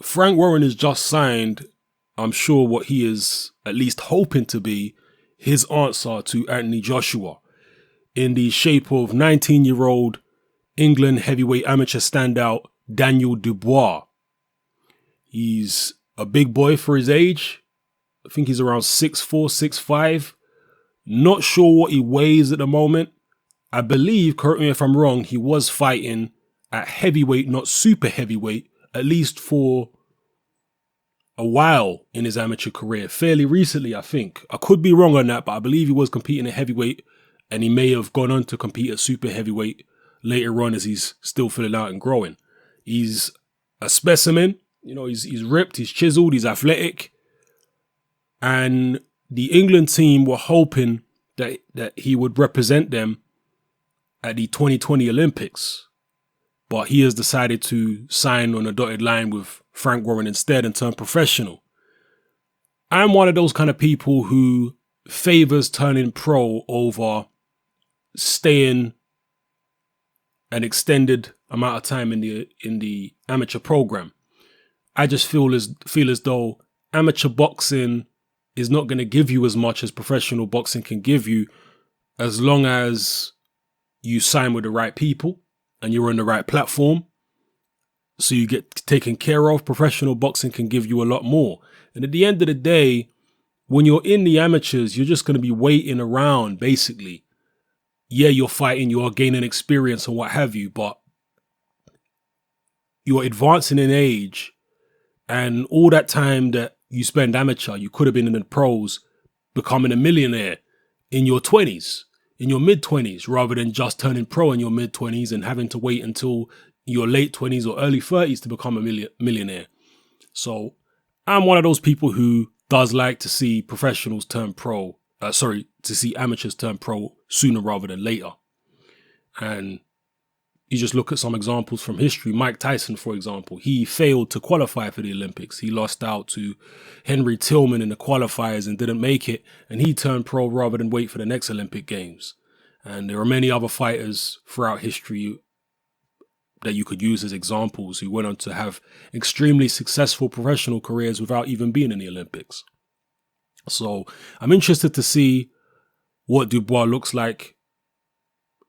Frank Warren has just signed, I'm sure, what he is at least hoping to be his answer to Anthony Joshua in the shape of 19-year-old England heavyweight amateur standout Daniel Dubois. He's a big boy for his age. I think he's around 6'4", 6'5". Not sure what he weighs at the moment. I believe, correct me if I'm wrong, he was fighting at heavyweight, not super heavyweight, at least for a while in his amateur career. Fairly recently, I think. I could be wrong on that, but I believe he was competing at heavyweight, and he may have gone on to compete at super heavyweight later on as he's still filling out and growing. He's a specimen. You know, he's ripped, he's chiseled, he's athletic. And the England team were hoping that he would represent them at the 2020 Olympics. But he has decided to sign on a dotted line with Frank Warren instead and turn professional. I'm one of those kind of people who favors turning pro over staying an extended amount of time in the amateur program. I just feel as though amateur boxing is not going to give you as much as professional boxing can give you, as long as you sign with the right people and you're on the right platform, so you get taken care of. Professional boxing can give you a lot more. And at the end of the day, when you're in the amateurs, you're just going to be waiting around, basically. Yeah, you're fighting, you're gaining experience and what have you, but you're advancing in age, and all that time that you spend amateur, you could have been in the pros, becoming a millionaire in your 20s, in your mid-20s, rather than just turning pro in your mid-20s and having to wait until your late 20s or early 30s to become a millionaire. So I'm one of those people who does like to see professionals turn pro, to see amateurs turn pro sooner rather than later. And you just look at some examples from history. Mike Tyson, for example, he failed to qualify for the Olympics. He lost out to Henry Tillman in the qualifiers and didn't make it. And he turned pro rather than wait for the next Olympic Games. And there are many other fighters throughout history that you could use as examples who went on to have extremely successful professional careers without even being in the Olympics. So I'm interested to see what Dubois looks like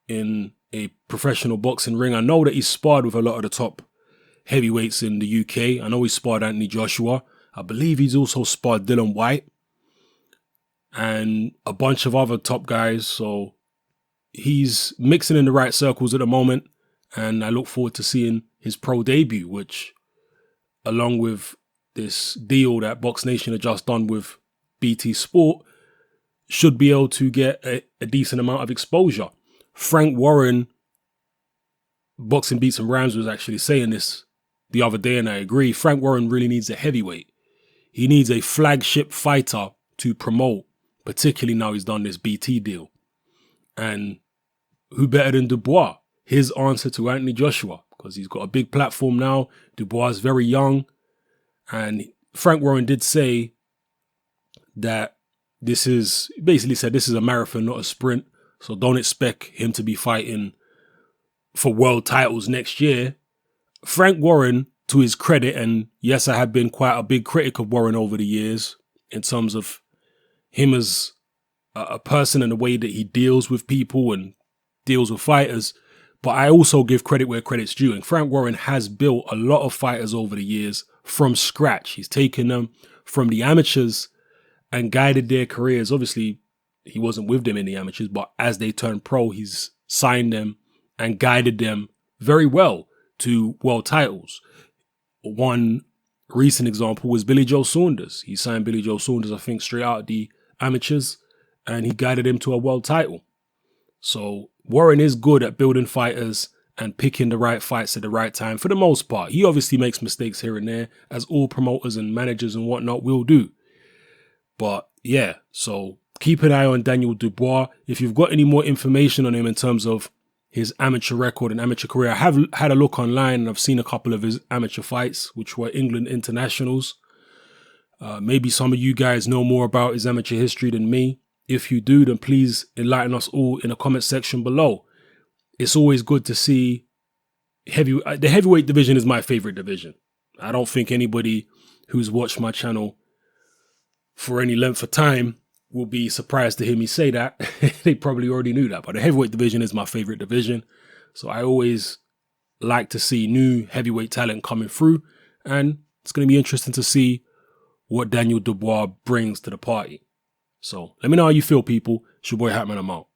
in a professional boxing ring. I know that he's sparred with a lot of the top heavyweights in the UK. I know he's sparred Anthony Joshua. I believe he's also sparred Dylan White and a bunch of other top guys. So he's mixing in the right circles at the moment. And I look forward to seeing his pro debut, which, along with this deal that Box Nation had just done with BT Sport, should be able to get a decent amount of exposure. Frank Warren, Boxing Beats and Rhymes, was actually saying this the other day, and I agree. Frank Warren really needs a heavyweight. He needs a flagship fighter to promote, particularly now he's done this BT deal. And who better than Dubois? His answer to Anthony Joshua, because he's got a big platform now. Dubois is very young. And Frank Warren did say that basically said this is a marathon, not a sprint. So don't expect him to be fighting for world titles next year. Frank Warren, to his credit, and yes, I have been quite a big critic of Warren over the years in terms of him as a person and the way that he deals with people and deals with fighters. But I also give credit where credit's due. And Frank Warren has built a lot of fighters over the years from scratch. He's taken them from the amateurs and guided their careers. Obviously, he wasn't with them in the amateurs, but as they turned pro, he's signed them and guided them very well to world titles. One recent example was Billy Joe Saunders. He signed Billy Joe Saunders, I think, straight out of the amateurs, and he guided him to a world title. So Warren is good at building fighters and picking the right fights at the right time for the most part. He obviously makes mistakes here and there, as all promoters and managers and whatnot will do. But yeah, so keep an eye on Daniel Dubois. If you've got any more information on him in terms of his amateur record and amateur career, I have had a look online and I've seen a couple of his amateur fights, which were England internationals. Maybe some of you guys know more about his amateur history than me. If you do, then please enlighten us all in the comment section below. It's always good to see the heavyweight division is my favorite division. I don't think anybody who's watched my channel for any length of time will be surprised to hear me say that. They probably already knew that, but the heavyweight division is my favorite division. So I always like to see new heavyweight talent coming through, and it's going to be interesting to see what Daniel Dubois brings to the party. So let me know how you feel, people. It's your boy Hatman, I'm out.